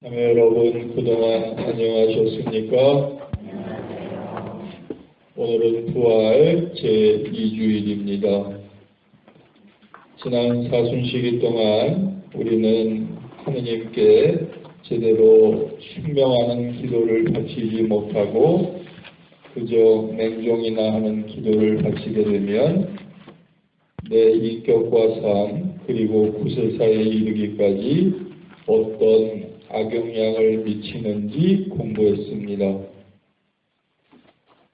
여러분 그동안 안녕하셨습니까? 오늘은 부활 제2주일입니다. 지난 사순시기 동안 우리는 하느님께 제대로 순명하는 기도를 바치지 못하고 그저 맹종이나 하는 기도를 바치게 되면 내 인격과 삶 그리고 구세사에 이르기까지 어떤 악영향을 미치는지 공부했습니다.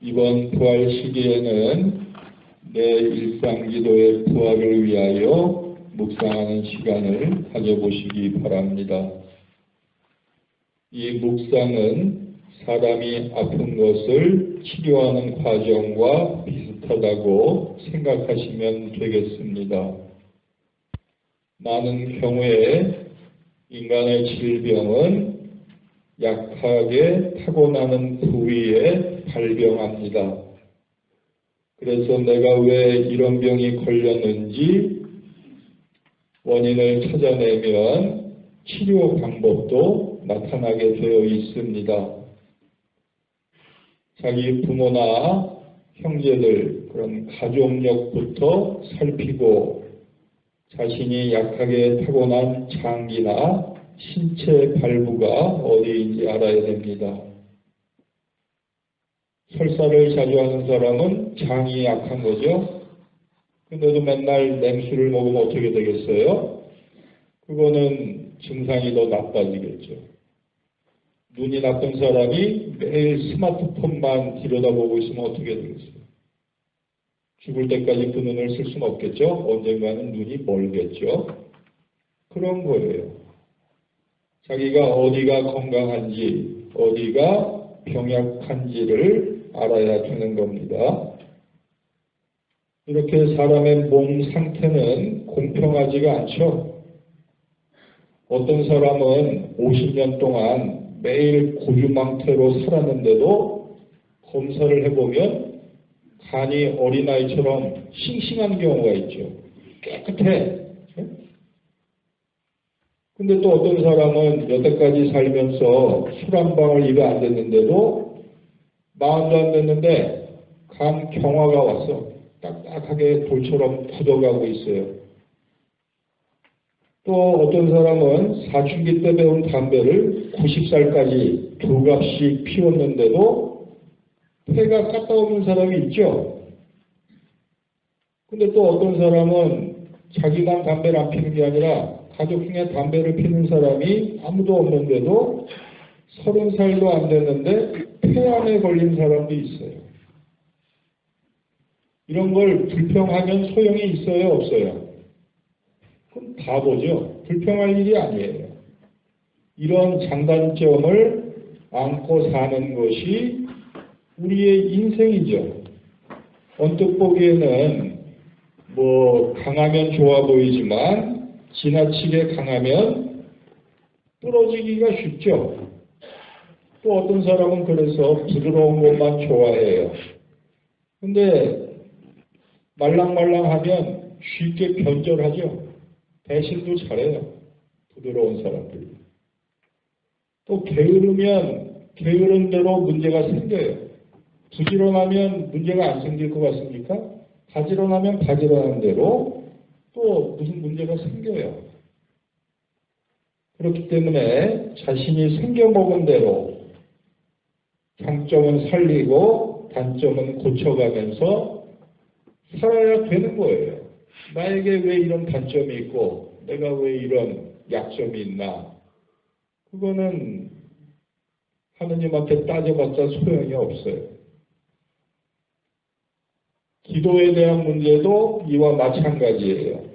이번 부활 시기에는 내 일상기도의 부활을 위하여 묵상하는 시간을 가져보시기 바랍니다. 이 묵상은 사람이 아픈 것을 치료하는 과정과 비슷하다고 생각하시면 되겠습니다. 많은 경우에 인간의 질병은 약하게 타고나는 부위에 발병합니다. 그래서 내가 왜 이런 병이 걸렸는지 원인을 찾아내면 치료 방법도 나타나게 되어 있습니다. 자기 부모나 형제들 그런 가족력부터 살피고 자신이 약하게 타고난 장기나 신체 발부가 어디인지 알아야 됩니다. 설사를 자주 하는 사람은 장이 약한 거죠. 근데도 맨날 냉수를 먹으면 어떻게 되겠어요? 그거는 증상이 더 나빠지겠죠. 눈이 나쁜 사람이 매일 스마트폰만 들여다보고 있으면 어떻게 되겠어요? 죽을 때까지 그 눈을 쓸 수는 없겠죠. 언젠가는 눈이 멀겠죠. 그런 거예요. 자기가 어디가 건강한지, 어디가 병약한지를 알아야 되는 겁니다. 이렇게 사람의 몸 상태는 공평하지가 않죠. 어떤 사람은 50년 동안 매일 고주망태로 살았는데도 검사를 해보면 간이 어린아이처럼 싱싱한 경우가 있죠. 깨끗해. 근데 또 어떤 사람은 여태까지 살면서 술 한 방울 입에 안 댔는데도 40도 안 됐는데 간 경화가 왔어. 딱딱하게 돌처럼 굳어가고 있어요. 또 어떤 사람은 사춘기 때 배운 담배를 90살까지 2갑씩 피웠는데도 폐가 까다로운 사람이 있죠. 근데 또 어떤 사람은 자기만 담배를 안 피는 게 아니라 가족 중에 담배를 피는 사람이 아무도 없는데도 30살도 안 됐는데 폐암에 걸린 사람도 있어요. 이런 걸 불평하면 소용이 있어요, 없어요? 그럼 바보죠. 불평할 일이 아니에요. 이런 장단점을 안고 사는 것이 우리의 인생이죠. 언뜻 보기에는 강하면 좋아 보이지만 지나치게 강하면 부러지기가 쉽죠. 또 어떤 사람은 그래서 부드러운 것만 좋아해요. 근데 말랑말랑하면 쉽게 변절하죠. 배신도 잘해요. 부드러운 사람들이. 또 게으르면 게으른 대로 문제가 생겨요. 부지런하면 문제가 안 생길 것 같습니까? 가지런하면 가지런한 대로 또 무슨 문제가 생겨요. 그렇기 때문에 자신이 생겨먹은 대로 장점은 살리고 단점은 고쳐가면서 살아야 되는 거예요. 나에게 왜 이런 단점이 있고 내가 왜 이런 약점이 있나? 그거는 하느님한테 따져봤자 소용이 없어요. 기도에 대한 문제도 이와 마찬가지예요.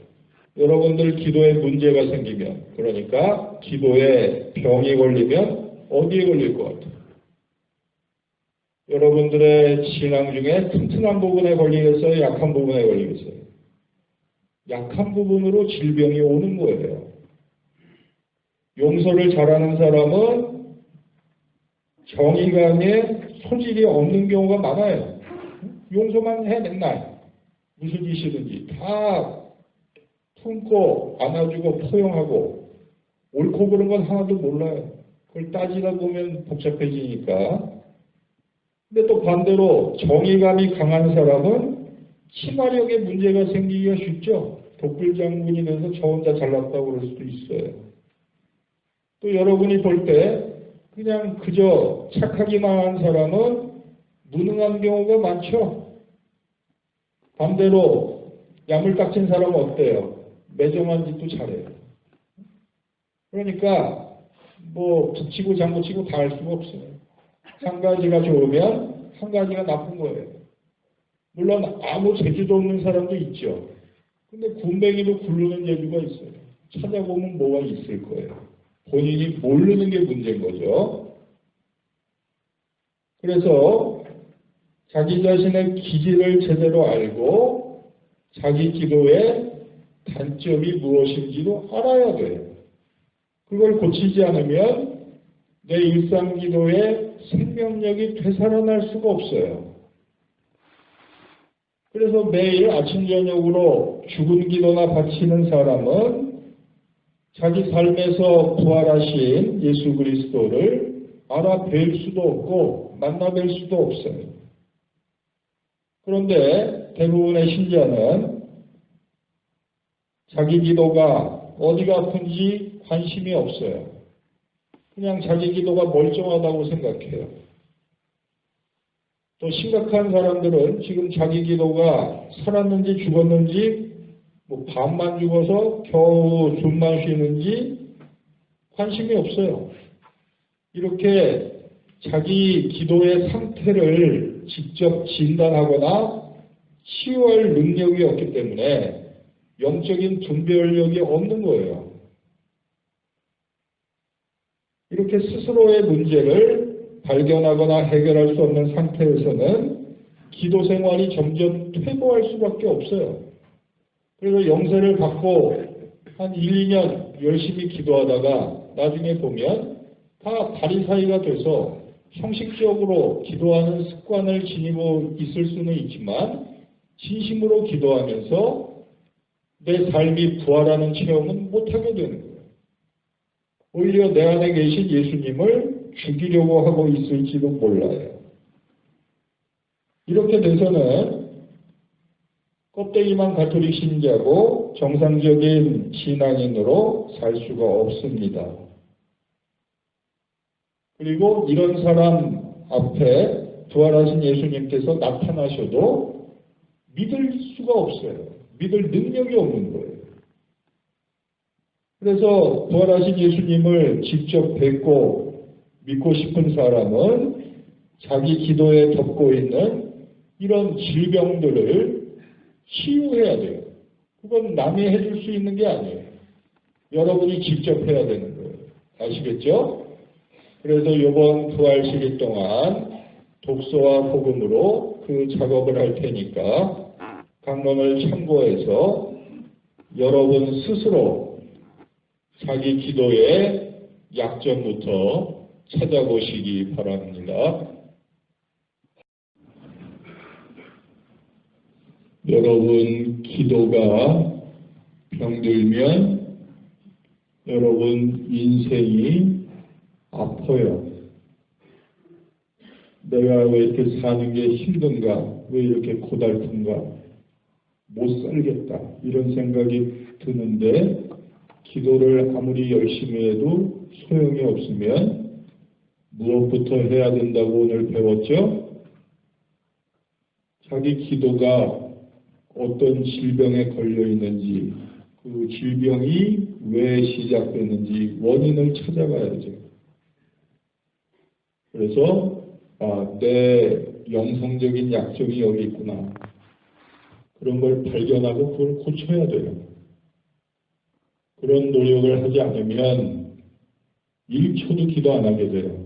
여러분들 기도에 문제가 생기면, 그러니까 기도에 병이 걸리면 어디에 걸릴 것 같아요? 여러분들의 신앙 중에 튼튼한 부분에 걸리겠어요? 약한 부분에 걸리겠어요? 약한 부분으로 질병이 오는 거예요. 용서를 잘하는 사람은 정의감에 소질이 없는 경우가 많아요. 용서만 해 맨날. 무슨 짓이든지 다 품고 안아주고 포용하고 옳고 그른 건 하나도 몰라요. 그걸 따지다 보면 복잡해지니까. 근데 또 반대로 정의감이 강한 사람은 친화력에 문제가 생기기가 쉽죠. 독불장군이 돼서 저 혼자 잘났다고 그럴 수도 있어요. 또 여러분이 볼 때 그냥 그저 착하기만 한 사람은 무능한 경우가 많죠. 반대로 야물딱진 사람은 어때요? 매정한 짓도 잘해요. 그러니까 뭐 북치고 장구치고 다 할 수가 없어요. 한 가지가 좋으면 한 가지가 나쁜 거예요. 물론 아무 재주도 없는 사람도 있죠. 근데 군뱅이도 굴르는 재주가 있어요. 찾아보면 뭐가 있을 거예요. 본인이 모르는 게 문제인 거죠. 그래서 자기 자신의 기질을 제대로 알고 자기 기도의 단점이 무엇인지도 알아야 돼요. 그걸 고치지 않으면 내 일상 기도의 생명력이 되살아날 수가 없어요. 그래서 매일 아침 저녁으로 죽은 기도나 바치는 사람은 자기 삶에서 부활하신 예수 그리스도를 알아뵐 수도 없고 만나뵐 수도 없어요. 그런데 대부분의 신자는 자기 기도가 어디가 아픈지 관심이 없어요. 그냥 자기 기도가 멀쩡하다고 생각해요. 또 심각한 사람들은 지금 자기 기도가 살았는지 죽었는지 뭐 반만 죽어서 겨우 숨만 쉬는지 관심이 없어요. 이렇게 자기 기도의 상태를 직접 진단하거나 치유할 능력이 없기 때문에 영적인 분별력이 없는 거예요. 이렇게 스스로의 문제를 발견하거나 해결할 수 없는 상태에서는 기도 생활이 점점 퇴보할 수밖에 없어요. 그래서 영세를 받고 한 1, 2년 열심히 기도하다가 나중에 보면 다 다리 사이가 돼서 형식적으로 기도하는 습관을 지니고 있을 수는 있지만 진심으로 기도하면서 내 삶이 부활하는 체험은 못하게 되는 거예요. 오히려 내 안에 계신 예수님을 죽이려고 하고 있을지도 몰라요. 이렇게 돼서는 껍데기만 가톨릭 신자고 정상적인 신앙인으로 살 수가 없습니다. 그리고 이런 사람 앞에 부활하신 예수님께서 나타나셔도 믿을 수가 없어요. 믿을 능력이 없는 거예요. 그래서 부활하신 예수님을 직접 뵙고 믿고 싶은 사람은 자기 기도에 덮고 있는 이런 질병들을 치유해야 돼요. 그건 남이 해줄 수 있는 게 아니에요. 여러분이 직접 해야 되는 거예요. 아시겠죠? 그래서 이번 부활 시기 동안 독서와 복음으로 그 작업을 할 테니까 강론을 참고해서 여러분 스스로 자기 기도의 약점부터 찾아보시기 바랍니다. 여러분 기도가 병들면 여러분 인생이 아파요. 내가 왜 이렇게 사는 게 힘든가? 왜 이렇게 고달픈가? 못 살겠다. 이런 생각이 드는데 기도를 아무리 열심히 해도 소용이 없으면 무엇부터 해야 된다고 오늘 배웠죠? 자기 기도가 어떤 질병에 걸려 있는지, 그 질병이 왜 시작되는지 원인을 찾아가야죠. 그래서 내 영성적인 약점이 여기 있구나. 그런 걸 발견하고 그걸 고쳐야 돼요. 그런 노력을 하지 않으면 1초도 기도 안 하게 돼요.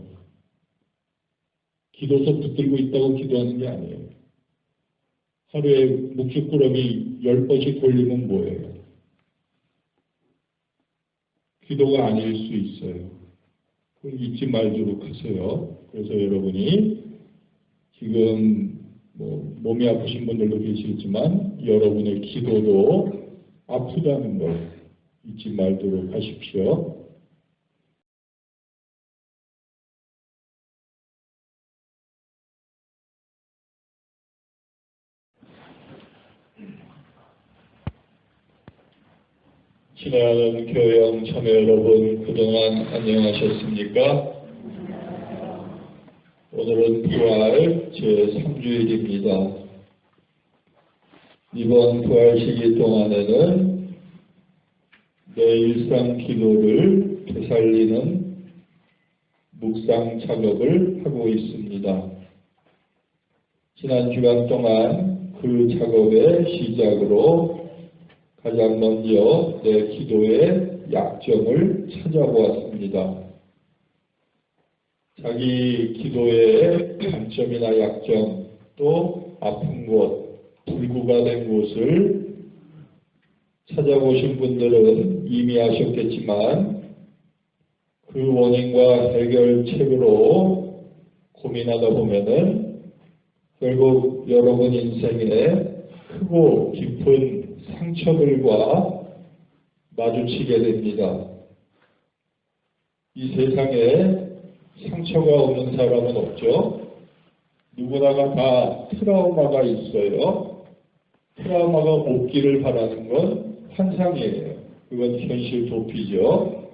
기도서 붙들고 있다고 기도하는 게 아니에요. 하루에 묵죽구름이 10번씩 돌리면 뭐예요? 기도가 아닐 수 있어요. 그걸 잊지 말도록 하세요. 그래서 여러분이 지금 몸이 아프신 분들도 계시겠지만 여러분의 기도도 아프다는 걸 잊지 말도록 하십시오. 친애하는 교회형 참여 여러분, 그동안 안녕하셨습니까? 오늘은 부활 제3주일입니다. 이번 부활 시기 동안에는 내 일상 기도를 되살리는 묵상 작업을 하고 있습니다. 지난 주간 동안 그 작업의 시작으로 가장 먼저 내 기도의 약점을 찾아보았습니다. 자기 기도의 강점이나 약점, 또 아픈 곳, 불구가 된 곳을 찾아보신 분들은 이미 아셨겠지만 그 원인과 해결책으로 고민하다 보면은 결국 여러분 인생에 크고 깊은 상처들과 마주치게 됩니다. 이 세상에 상처가 없는 사람은 없죠. 누구나가 다 트라우마가 있어요. 트라우마가 없기를 바라는 건 환상이에요. 그건 현실 도피죠.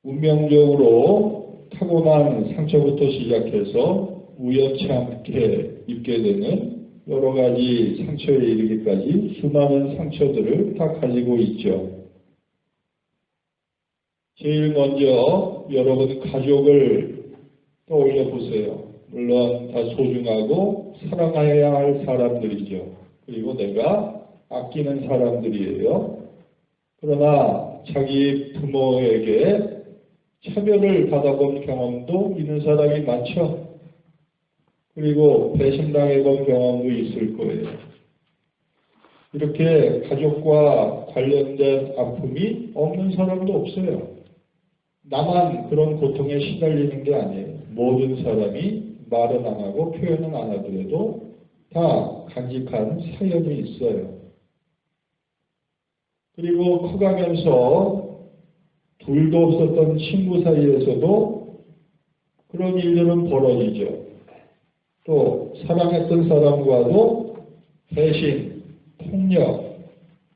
운명적으로 타고난 상처부터 시작해서 우연치 않게 입게 되는 여러 가지 상처에 이르기까지 수많은 상처들을 다 가지고 있죠. 제일 먼저 여러분 가족을 떠올려 보세요. 물론 다 소중하고 사랑해야 할 사람들이죠. 그리고 내가 아끼는 사람들이에요. 그러나 자기 부모에게 차별을 받아본 경험도 있는 사람이 많죠. 그리고 배신당해본 경험도 있을 거예요. 이렇게 가족과 관련된 아픔이 없는 사람도 없어요. 나만 그런 고통에 시달리는 게 아니에요. 모든 사람이 말은 안 하고 표현은 안 하더라도 다 간직한 사연이 있어요. 그리고 커가면서 둘도 없었던 친구 사이에서도 그런 일들은 벌어지죠. 또 사랑했던 사람과도 배신, 폭력,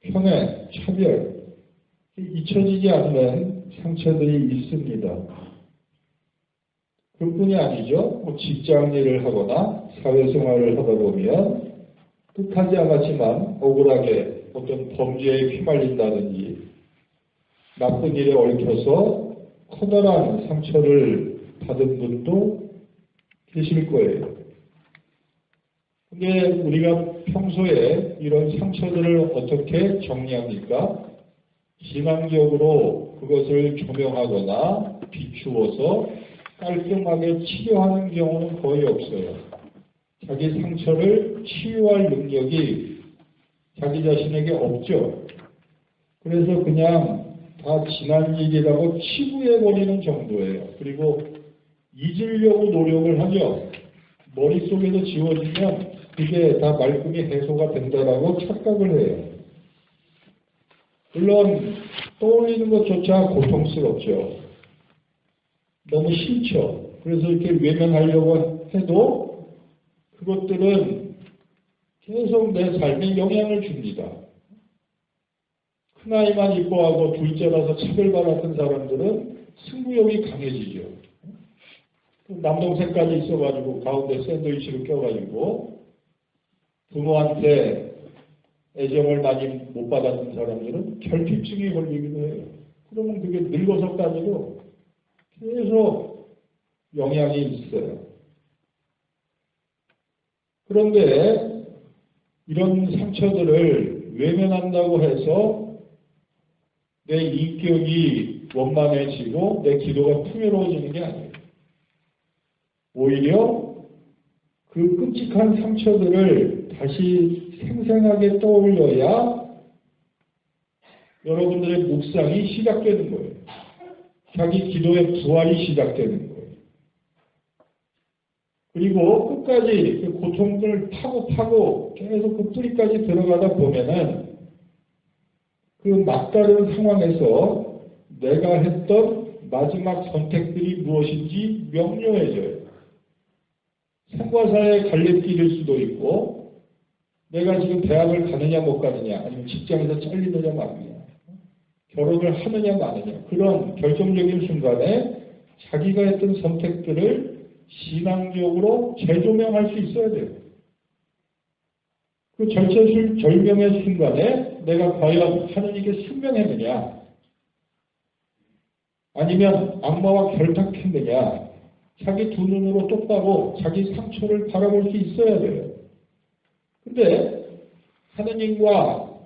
편애, 차별, 잊혀지지 않는 상처들이 있습니다. 그뿐이 아니죠. 직장 일을 하거나 사회생활을 하다 보면 뜻하지 않았지만 억울하게 어떤 범죄에 휘말린다든지 나쁜 일에 얽혀서 커다란 상처를 받은 분도 계실 거예요. 근데 우리가 평소에 이런 상처들을 어떻게 정리합니까? 신앙적으로 그것을 조명하거나 비추어서 깔끔하게 치료하는 경우는 거의 없어요. 자기 상처를 치유할 능력이 자기 자신에게 없죠. 그래서 그냥 다 지난 일이라고 치부해버리는 정도예요. 그리고 잊으려고 노력을 하죠. 머릿속에서 지워지면 그게 다 말끔히 해소가 된다라고 착각을 해요. 물론 떠올리는 것조차 고통스럽죠. 너무 싫죠. 그래서 이렇게 외면하려고 해도 그것들은 계속 내 삶에 영향을 줍니다. 큰아이만 이뻐하고 둘째라서 차별받았던 사람들은 승부욕이 강해지죠. 남동생까지 있어가지고 가운데 샌드위치를 껴가지고 부모한테 애정을 많이 못 받았던 사람들은 결핍증에 걸리기도 해요. 그러면 그게 늙어서까지도 계속 영향이 있어요. 그런데 이런 상처들을 외면한다고 해서 내 인격이 원만해지고 내 기도가 풍요로워지는 게 아니에요. 오히려 그 끔찍한 상처들을 다시 생생하게 떠올려야 여러분들의 묵상이 시작되는 거예요. 자기 기도의 부활이 시작되는 거예요. 그리고 끝까지 그 고통을 파고 계속 그 뿌리까지 들어가다 보면은 그 막다른 상황에서 내가 했던 마지막 선택들이 무엇인지 명료해져요. 생과 사의 갈림길일 수도 있고 내가 지금 대학을 가느냐 못 가느냐, 아니면 직장에서 잘리느냐 마느냐, 결혼을 하느냐 마느냐, 그런 결정적인 순간에 자기가 했던 선택들을 신앙적으로 재조명할 수 있어야 돼요. 그 절체절명의 순간에 내가 과연 하느님께 순명했느냐, 아니면 악마와 결탁했느냐, 자기 두 눈으로 똑바로 자기 상처를 바라볼 수 있어야 돼요. 근데 하느님과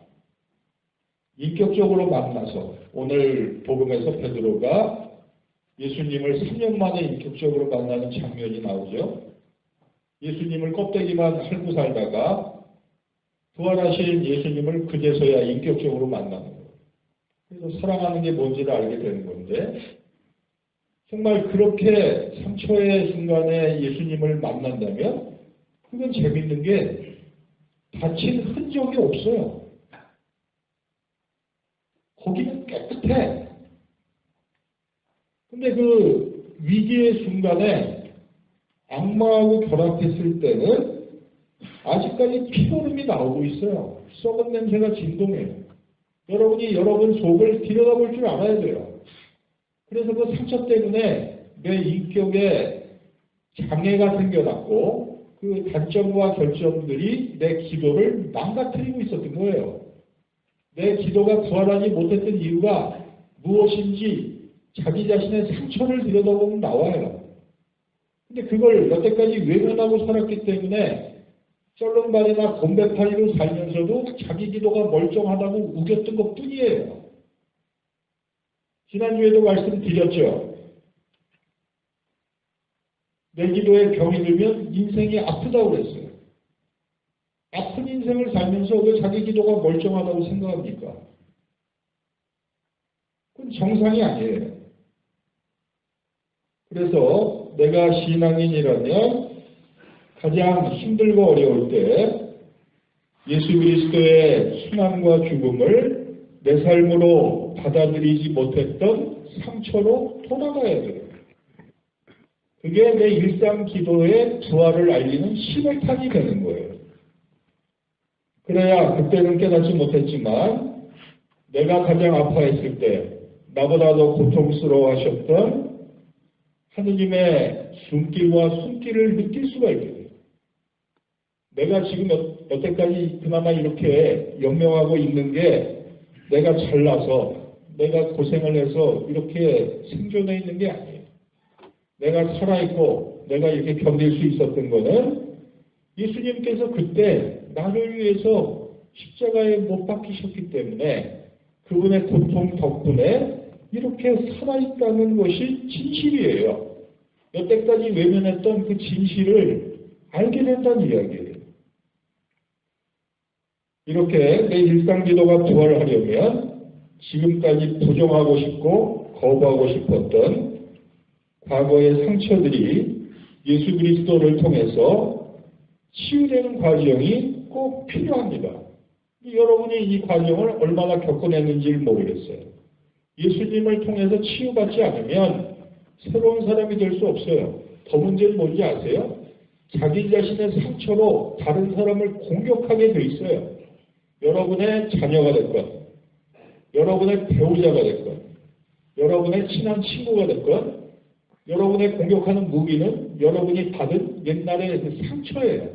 인격적으로 만나서, 오늘 복음에서 베드로가 예수님을 3년 만에 인격적으로 만나는 장면이 나오죠. 예수님을 껍데기만 핥고 살다가 부활하신 예수님을 그제서야 인격적으로 만나는 거예요. 그래서 사랑하는 게 뭔지를 알게 되는 건데, 정말 그렇게 상처의 순간에 예수님을 만난다면 그건 재밌는 게 다친 흔적이 없어요. 거기는 깨끗해. 근데 그 위기의 순간에 악마하고 결합했을 때는 아직까지 피오름이 나오고 있어요. 썩은 냄새가 진동해요. 여러분이 여러분 속을 들여다볼 줄 알아야 돼요. 그래서 그 상처 때문에 내 인격에 장애가 생겨났고, 그 단점과 결점들이 내 기도를 망가뜨리고 있었던 거예요. 내 기도가 부활하지 못했던 이유가 무엇인지 자기 자신의 상처를 들여다보면 나와요. 근데 그걸 여태까지 외면하고 살았기 때문에 썰렁발이나 건배파리로 살면서도 자기 기도가 멀쩡하다고 우겼던 것 뿐이에요. 지난주에도 말씀드렸죠. 내 기도에 병이 들면 인생이 아프다고 그랬어요. 아픈 인생을 살면서 왜 자기 기도가 멀쩡하다고 생각합니까? 그건 정상이 아니에요. 그래서 내가 신앙인이라면 가장 힘들고 어려울 때 예수 그리스도의 순환과 죽음을 내 삶으로 받아들이지 못했던 상처로 돌아가야 돼요. 그게 내 일상 기도의 부활을 알리는 심혈탄이 되는 거예요. 그래야 그때는 깨닫지 못했지만 내가 가장 아파했을 때 나보다 더 고통스러워하셨던 하느님의 숨길과 손길을 느낄 수가 있게 돼요. 내가 지금 여태까지 그나마 이렇게 영명하고 있는 게 내가 잘나서 내가 고생을 해서 이렇게 생존해 있는 게 아니에요. 내가 살아있고 내가 이렇게 견딜 수 있었던 거는 예수님께서 그때 나를 위해서 십자가에 못 박히셨기 때문에 그분의 고통 덕분에 이렇게 살아있다는 것이 진실이에요. 여태까지 외면했던 그 진실을 알게 된다는 이야기예요. 이렇게 내 일상 기도가 부활하려면 지금까지 부정하고 싶고 거부하고 싶었던 과거의 상처들이 예수 그리스도를 통해서 치유되는 과정이 꼭 필요합니다. 여러분이 이 과정을 얼마나 겪어냈는지를 모르겠어요. 예수님을 통해서 치유받지 않으면 새로운 사람이 될 수 없어요. 더 문제는 뭔지 아세요? 자기 자신의 상처로 다른 사람을 공격하게 돼 있어요. 여러분의 자녀가 됐건, 여러분의 배우자가 됐건, 여러분의 친한 친구가 됐건, 여러분의 공격하는 무기는 여러분이 받은 옛날의 그 상처예요.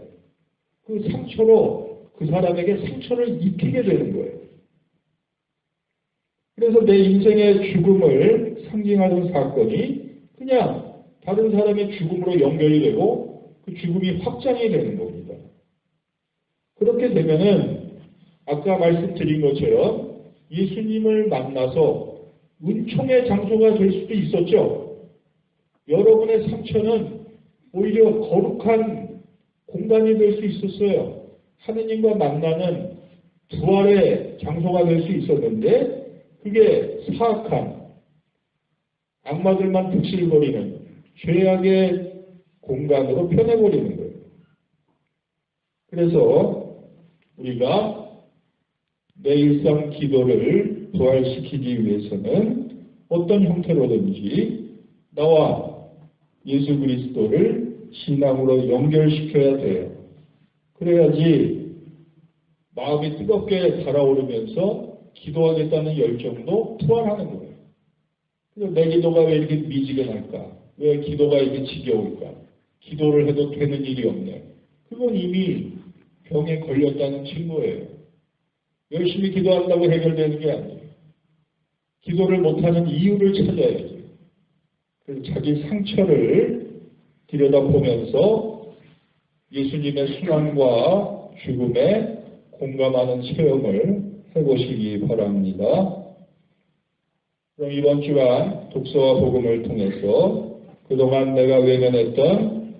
그 상처로 그 사람에게 상처를 입히게 되는 거예요. 그래서 내 인생의 죽음을 상징하는 사건이 그냥 다른 사람의 죽음으로 연결이 되고 그 죽음이 확장이 되는 겁니다. 그렇게 되면은 아까 말씀드린 것처럼 예수님을 만나서 은총의 장소가 될 수도 있었죠. 여러분의 상처는 오히려 거룩한 공간이 될 수 있었어요. 하느님과 만나는 부활의 장소가 될 수 있었는데 그게 사악한 악마들만 득실거리는 죄악의 공간으로 변해버리는 거예요. 그래서 우리가 내 일상 기도를 부활시키기 위해서는 어떤 형태로든지 나와 예수 그리스도를 신앙으로 연결시켜야 돼요. 그래야지 마음이 뜨겁게 달아오르면서 기도하겠다는 열정도 부활하는 거예요. 그래서 내 기도가 왜 이렇게 미지근할까? 왜 기도가 이렇게 지겨울까? 기도를 해도 되는 일이 없네. 그건 이미 병에 걸렸다는 증거예요. 열심히 기도한다고 해결되는 게 아니에요. 기도를 못하는 이유를 찾아야죠. 그래서 자기 상처를 들여다보면서 예수님의 순환과 죽음에 공감하는 체험을 해보시기 바랍니다. 그럼 이번 주간 독서와 복음을 통해서 그동안 내가 외면했던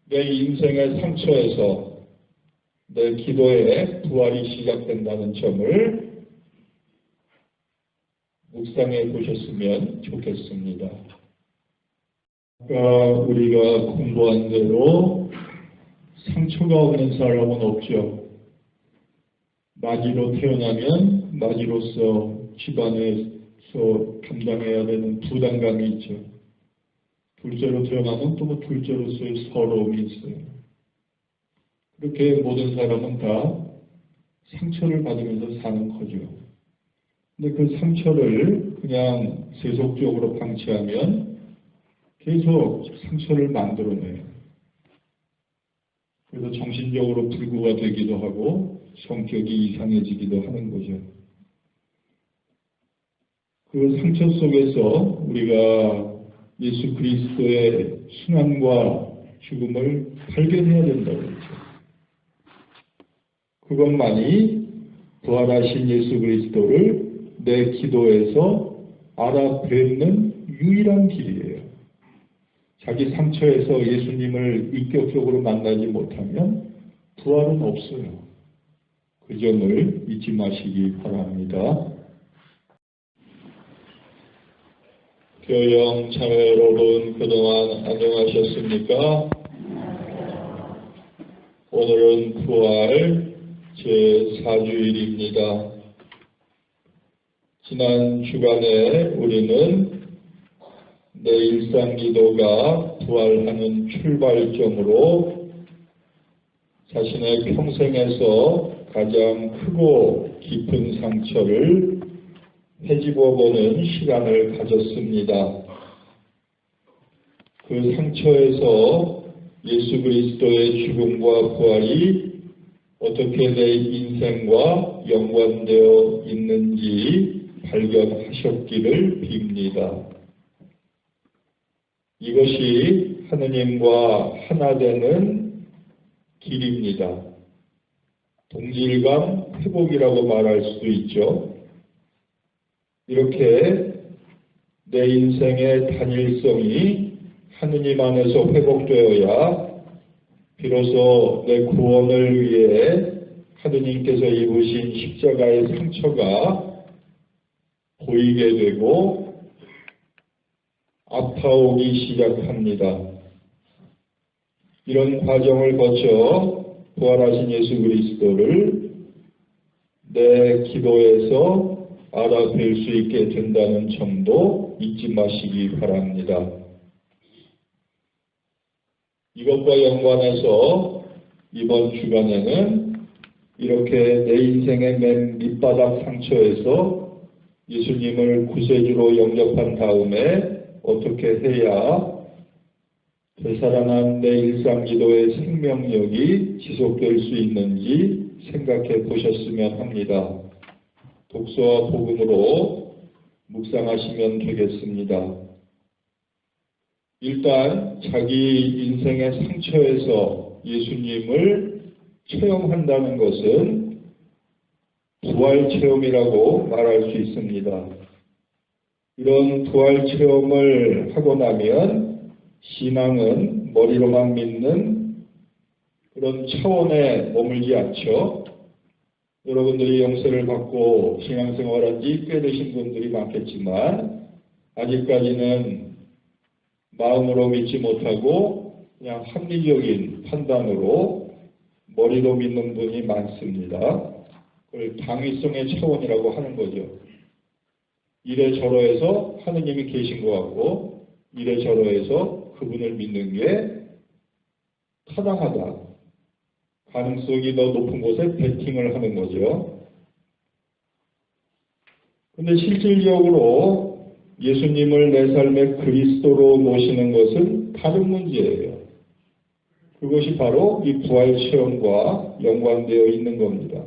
내 인생의 상처에서 내 기도의 부활이 시작된다는 점을 묵상해 보셨으면 좋겠습니다. 아까 우리가 공부한 대로 상처가 없는 사람은 없죠. 마지로 태어나면 마지로서 집안에서 감당해야 되는 부담감이 있죠. 둘째로 태어나면 또 둘째로서의 서러움이 있어요. 그렇게 모든 사람은 다 상처를 받으면서 사는 거죠. 근데 그 상처를 그냥 세속적으로 방치하면 계속 상처를 만들어내요. 그래서 정신적으로 불구가 되기도 하고 성격이 이상해지기도 하는 거죠. 그 상처 속에서 우리가 예수 그리스도의 순환과 죽음을 발견해야 된다고 했죠. 그것만이 부활하신 예수 그리스도를 내 기도에서 알아뵙는 유일한 길이에요. 자기 상처에서 예수님을 인격적으로 만나지 못하면 부활은 없어요. 그 점을 잊지 마시기 바랍니다. 교영 참여 여러분 그동안 안녕하셨습니까? 오늘은 부활 제4주일입니다. 지난 주간에 우리는 내 일상 기도가 부활하는 출발점으로 자신의 평생에서 가장 크고 깊은 상처를 헤집어보는 시간을 가졌습니다. 그 상처에서 예수 그리스도의 죽음과 부활이 어떻게 내 인생과 연관되어 있는지 발견하셨기를 빕니다. 이것이 하느님과 하나 되는 길입니다. 동질감 회복이라고 말할 수도 있죠. 이렇게 내 인생의 단일성이 하느님 안에서 회복되어야 비로소 내 구원을 위해 하느님께서 입으신 십자가의 상처가 보이게 되고 아파오기 시작합니다. 이런 과정을 거쳐 부활하신 예수 그리스도를 내 기도에서 알아뵐 수 있게 된다는 점도 잊지 마시기 바랍니다. 이것과 연관해서 이번 주간에는 이렇게 내 인생의 맨 밑바닥 상처에서 예수님을 구세주로 영접한 다음에 어떻게 해야 되살아난 내 일상 기도의 생명력이 지속될 수 있는지 생각해 보셨으면 합니다. 독서와 복음으로 묵상하시면 되겠습니다. 일단 자기 인생의 상처에서 예수님을 체험한다는 것은 부활 체험이라고 말할 수 있습니다. 이런 부활 체험을 하고 나면 신앙은 머리로만 믿는 그런 차원에 머물지 않죠. 여러분들이 영세를 받고 신앙생활한 지 꽤 되신 분들이 많겠지만 아직까지는 마음으로 믿지 못하고 그냥 합리적인 판단으로 머리로 믿는 분이 많습니다. 그걸 당위성의 차원이라고 하는 거죠. 이래저래해서 하느님이 계신 것 같고 이래저래해서 그분을 믿는 게 타당하다, 가능성이 더 높은 곳에 베팅을 하는 거죠. 근데 실질적으로 예수님을 내 삶의 그리스도로 모시는 것은 다른 문제예요. 그것이 바로 이 부활 체험과 연관되어 있는 겁니다.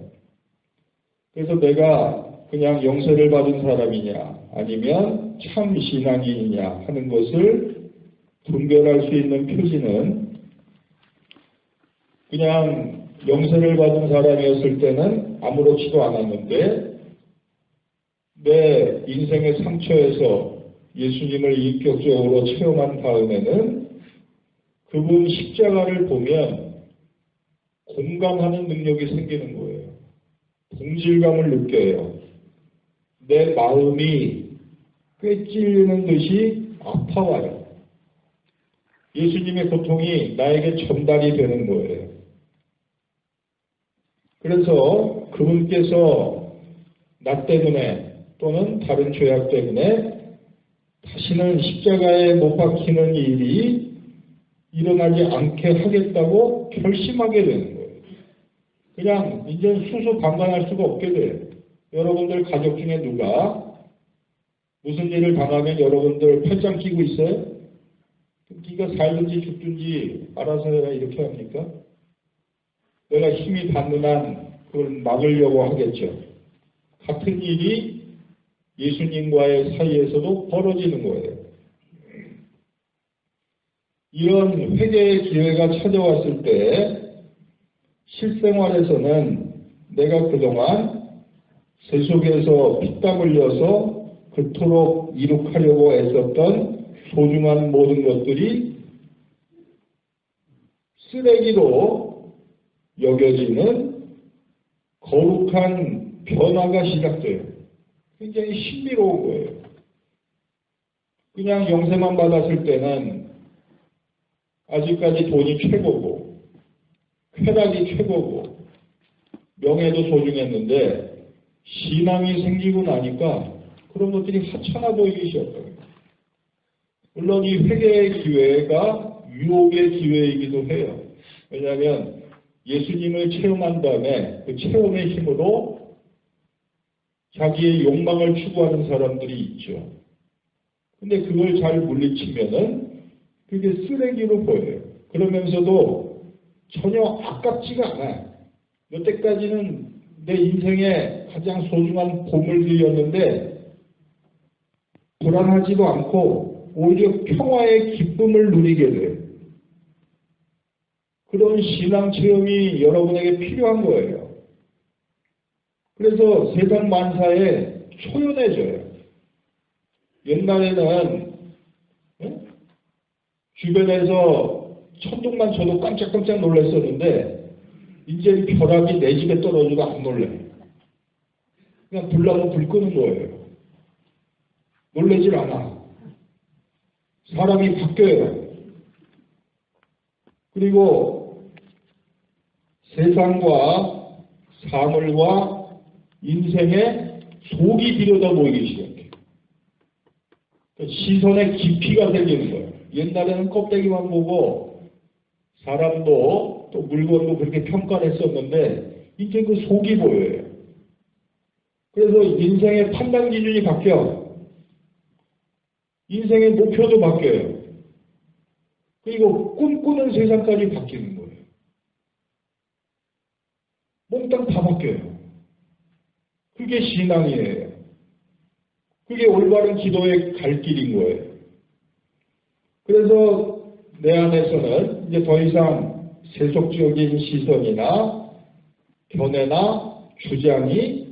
그래서 내가 그냥 영세를 받은 사람이냐 아니면 참 신앙인이냐 하는 것을 분별할 수 있는 표지는 그냥 영세를 받은 사람이었을 때는 아무렇지도 않았는데 내 인생의 상처에서 예수님을 인격적으로 체험한 다음에는 그분 십자가를 보면 공감하는 능력이 생기는 거예요. 동질감을 느껴요. 내 마음이 꽤 찔리는 듯이 아파와요. 예수님의 고통이 나에게 전달이 되는 거예요. 그래서 그분께서 나 때문에 또는 다른 죄악 때문에 다시는 십자가에 못 박히는 일이 일어나지 않게 하겠다고 결심하게 되는 거예요. 그냥 이제 수수방관할 수가 없게 돼요. 여러분들 가족 중에 누가 무슨 일을 당하면 여러분들 팔짱 끼고 있어요? 네가 살든지 죽든지 알아서 해라 이렇게 합니까? 내가 힘이 닿는 한 그걸 막으려고 하겠죠. 같은 일이 예수님과의 사이에서도 벌어지는 거예요. 이런 회개의 기회가 찾아왔을 때 실생활에서는 내가 그동안 세속에서 피땀 흘려서 그토록 이룩하려고 애썼던 소중한 모든 것들이 쓰레기로 여겨지는 거룩한 변화가 시작돼요. 굉장히 신비로운 거예요. 그냥 영세만 받았을 때는 아직까지 돈이 최고고 쾌락이 최고고 명예도 소중했는데 신앙이 생기고 나니까 그런 것들이 하찮아 보이기 시작해요. 물론 이 회개의 기회가 유혹의 기회이기도 해요. 왜냐하면 예수님을 체험한 다음에 그 체험의 힘으로 자기의 욕망을 추구하는 사람들이 있죠. 근데 그걸 잘 물리치면은 그게 쓰레기로 보여요. 그러면서도 전혀 아깝지가 않아요. 여태까지는 내 인생의 가장 소중한 보물들이었는데 불안하지도 않고 오히려 평화의 기쁨을 누리게 돼요. 그런 신앙 체험이 여러분에게 필요한 거예요. 그래서 세상 만사에 초연해져요. 옛날에는 주변에서 천둥만 쳐도 깜짝깜짝 놀랐었는데 이제 벼락이 내 집에 떨어져도 안 놀래. 그냥 불 나면 불 끄는 거예요. 놀라질 않아. 사람이 바뀌어요. 그리고 세상과 사물과 인생의 속이 들여다 보이기 시작해요. 시선의 깊이가 생기는 거예요. 옛날에는 껍데기만 보고 사람도 또 물건도 그렇게 평가를 했었는데 이제 그 속이 보여요. 그래서 인생의 판단 기준이 바뀌어. 인생의 목표도 바뀌어요. 그리고 꿈꾸는 세상까지 바뀌는 거예요. 몽땅 다 바뀌어요. 그게 신앙이에요. 그게 올바른 기도의 갈 길인 거예요. 그래서 내 안에서는 이제 더 이상 세속적인 시선이나 견해나 주장이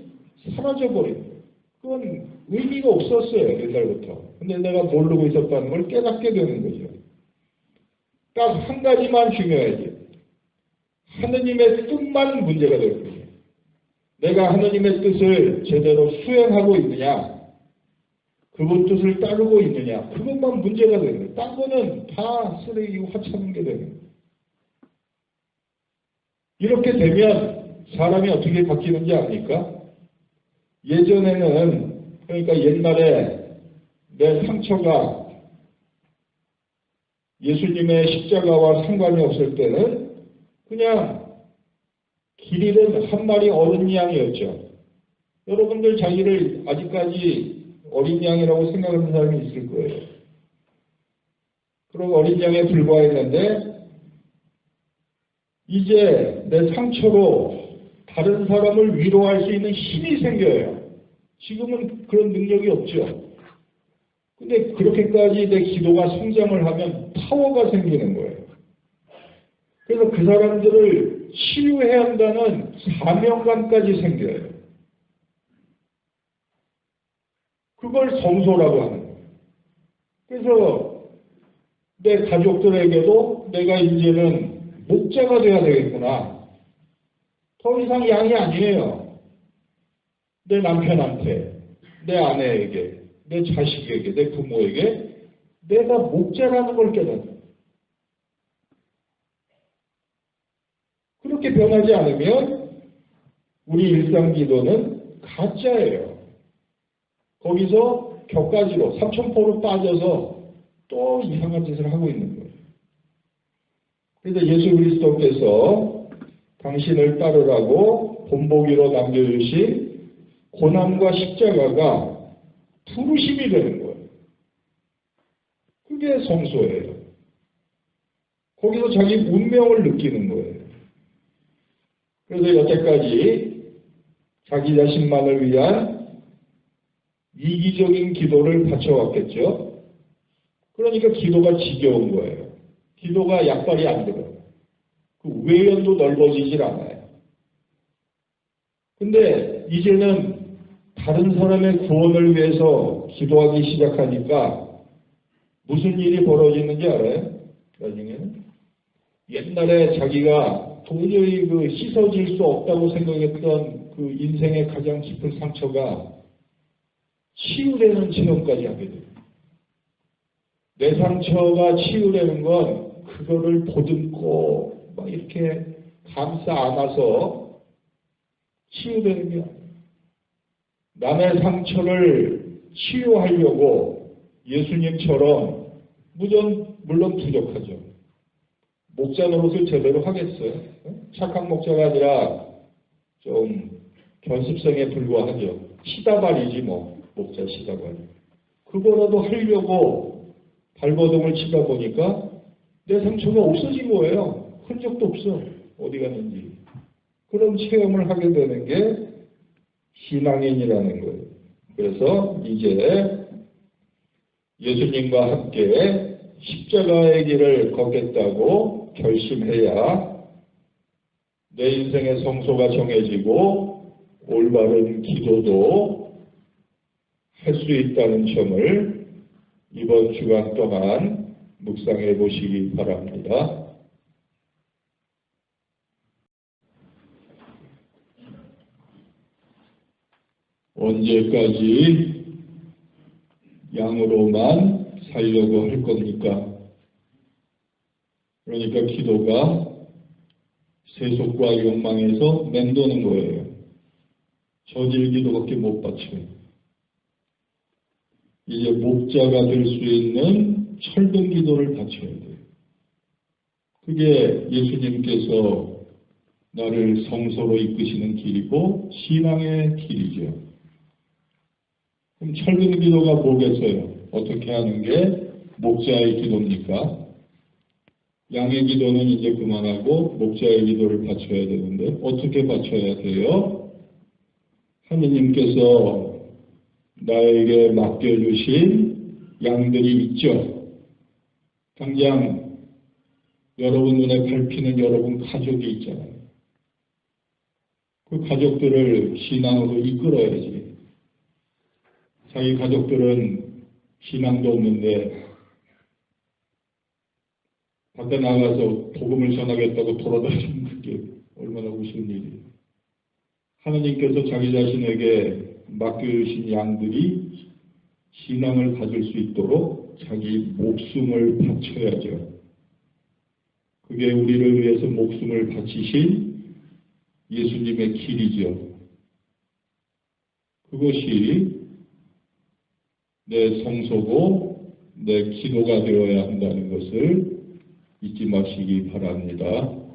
사라져버린 거예요. 그건 의미가 없었어요. 옛날부터. 근데 내가 모르고 있었다는 걸 깨닫게 되는 거죠. 딱 한 가지만 중요해요. 하느님의 뜻만 문제가 될 거예요. 내가 하느님의 뜻을 제대로 수행하고 있느냐, 그분 뜻을 따르고 있느냐, 그것만 문제가 되는 거예요. 딴 거는 다 쓰레기고 하찮은 게 되는 거예요. 이렇게 되면 사람이 어떻게 바뀌는지 압니까? 예전에는, 그러니까 옛날에 내 상처가 예수님의 십자가와 상관이 없을 때는 그냥 길 잃은 한 마리 어린 양이었죠. 여러분들 자기를 아직까지 어린 양이라고 생각하는 사람이 있을 거예요. 그럼 어린 양에 불과했는데 이제 내 상처로 다른 사람을 위로할 수 있는 힘이 생겨요. 지금은 그런 능력이 없죠. 근데 그렇게까지 내 기도가 성장을 하면 파워가 생기는 거예요. 그래서 그 사람들을 치유해야 한다는 사명감까지 생겨요. 그걸 성소라고 하는 거예요. 그래서 내 가족들에게도 내가 이제는 목자가 돼야 되겠구나. 더 이상 양이 아니에요. 내 남편한테, 내 아내에게, 내 자식에게, 내 부모에게 내가 목자라는 걸 깨닫는. 그렇게 변하지 않으면 우리 일상 기도는 가짜예요. 거기서 격가지로 삼천포로 빠져서 또 이상한 짓을 하고 있는 거예요. 그래서 예수 그리스도께서 당신을 따르라고 본보기로 남겨주신 고난과 십자가가 부르심이 되는 거예요. 그게 성소예요. 거기서 자기 운명을 느끼는 거예요. 그래서 여태까지 자기 자신만을 위한 이기적인 기도를 바쳐왔겠죠. 그러니까 기도가 지겨운 거예요. 기도가 약발이 안 들어요. 그 외연도 넓어지질 않아요. 근데 이제는 다른 사람의 구원을 위해서 기도하기 시작하니까 무슨 일이 벌어지는지 알아요? 나중에는 옛날에 자기가 도저히 그 씻어질 수 없다고 생각했던 그 인생의 가장 깊은 상처가 치유되는 체험까지 하게 돼요. 내 상처가 치유되는 건 그거를 보듬고 막 이렇게 감싸 안아서 치유되는 게 아니에요. 남의 상처를 치유하려고 예수님처럼 물론 부족하죠. 목자 노릇을 제대로 하겠어요? 착한 목자가 아니라 좀 견습생에 불과하죠. 시다발이지 뭐. 목자 시다발. 그거라도 하려고 발버둥을 치다 보니까 내 상처가 없어진 거예요. 흔적도 없어. 어디 갔는지. 그런 체험을 하게 되는 게 신앙인이라는 거예요. 그래서 이제 예수님과 함께 십자가의 길을 걷겠다고 결심해야 내 인생의 성소가 정해지고 올바른 기도도 할 수 있다는 점을 이번 주간 동안 묵상해 보시기 바랍니다. 언제까지 양으로만 살려고 할 겁니까? 그러니까 기도가 세속과 욕망에서 맴도는 거예요. 저질 기도밖에 못 바쳐요. 이제 목자가 될 수 있는 철든 기도를 바쳐야 돼요. 그게 예수님께서 나를 성소로 이끄시는 길이고 신앙의 길이죠. 그럼 철든 기도가 뭐겠어요? 어떻게 하는 게 목자의 기도입니까? 양의 기도는 이제 그만하고 목자의 기도를 바쳐야 되는데 어떻게 바쳐야 돼요? 하느님께서 나에게 맡겨주신 양들이 있죠. 당장 여러분 눈에 밟히는 여러분 가족이 있잖아요. 그 가족들을 신앙으로 이끌어야지. 자기 가족들은 신앙도 없는데 밖에 나가서 복음을 전하겠다고 돌아다니는 그게 얼마나 우스운 일이에요. 하느님께서 자기 자신에게 맡겨주신 양들이 신앙을 가질 수 있도록 자기 목숨을 바쳐야죠. 그게 우리를 위해서 목숨을 바치신 예수님의 길이죠. 그것이 내 성소고 내 기도가 되어야 한다는 것을 잊지 마시기 바랍니다.